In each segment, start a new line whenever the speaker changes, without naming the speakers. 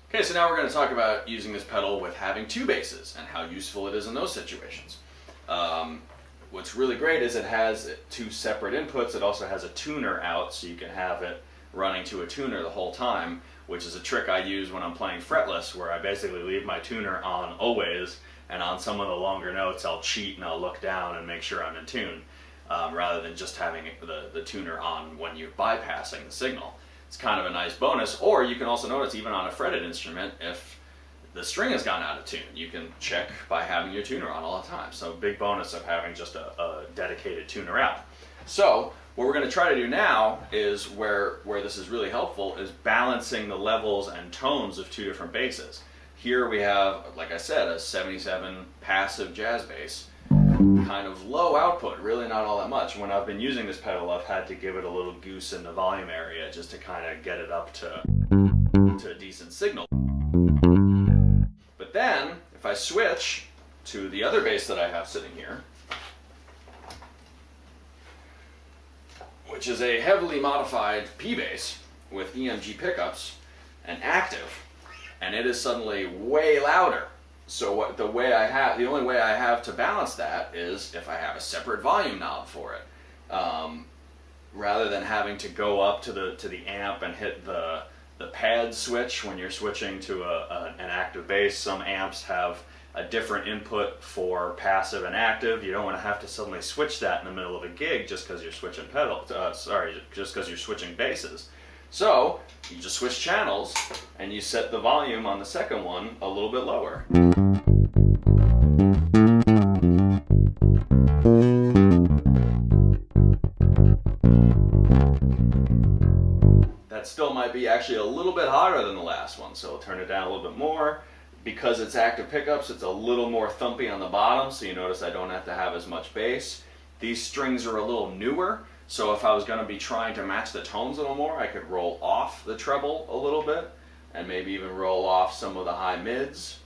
Okay, so now we're going to talk about using this pedal with having two basses and how useful it is in those situations. What's really great is it has two separate inputs. It also has a tuner out, so you can have it running to a tuner the whole time, which is a trick I use when I'm playing fretless, where I basically leave my tuner on always, and on some of the longer notes I'll cheat and I'll look down and make sure I'm in tune, rather than just having the tuner on when you're bypassing the signal. It's kind of a nice bonus. Or you can also notice, even on a fretted instrument, if the string has gone out of tune, you can check by having your tuner on all the time. So big bonus of having just a dedicated tuner out. So what we're going to try to do now is where this is really helpful is balancing the levels and tones of two different basses. Here we have, like I said, a 77 passive jazz bass, kind of low output, really not all that much. When I've been using this pedal, I've had to give it a little goose in the volume area just to kind of get it up to a decent signal. But then, if I switch to the other bass that I have sitting here, which is a heavily modified P bass with EMG pickups and active, and it is suddenly way louder. So the only way I have to balance that is if I have a separate volume knob for it, rather than having to go up to the amp and hit the pad switch when you're switching to an active bass. Some amps have a different input for passive and active. You don't want to have to suddenly switch that in the middle of a gig just because you're switching just because you're switching basses. So you just switch channels and you set the volume on the second one a little bit lower. That still might be actually a little bit hotter than the last one, so I'll turn it down a little bit more. Because it's active pickups, it's a little more thumpy on the bottom, so you notice I don't have to have as much bass. These strings are a little newer, so if I was going to be trying to match the tones a little more, I could roll off the treble a little bit, and maybe even roll off some of the high mids.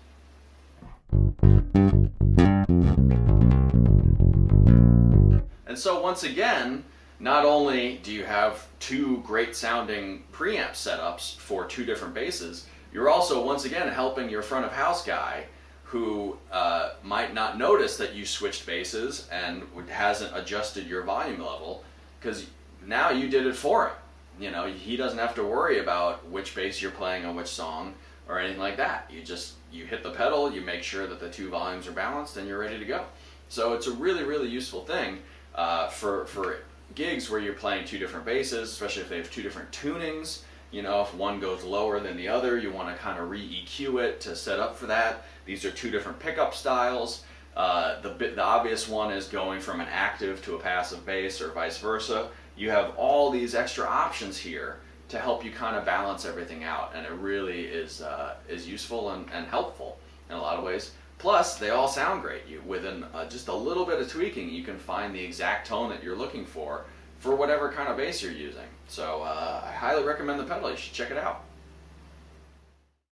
And so once again, not only do you have two great sounding preamp setups for two different basses, you're also once again helping your front of house guy who might not notice that you switched basses and hasn't adjusted your volume level, because now you did it for him. You know, he doesn't have to worry about which bass you're playing on which song or anything like that. You hit the pedal, you make sure that the two volumes are balanced, and you're ready to go. So it's a really, really useful thing for gigs where you're playing two different basses, especially if they have two different tunings. You know, if one goes lower than the other, you want to kind of re-EQ it to set up for that. These are two different pickup styles. The obvious one is going from an active to a passive bass or vice versa. You have all these extra options here to help you kind of balance everything out, and it really is useful and helpful in a lot of ways. Plus, they all sound great. Within just a little bit of tweaking, you can find the exact tone that you're looking for whatever kind of bass you're using. So I highly recommend the pedal. You should check it out.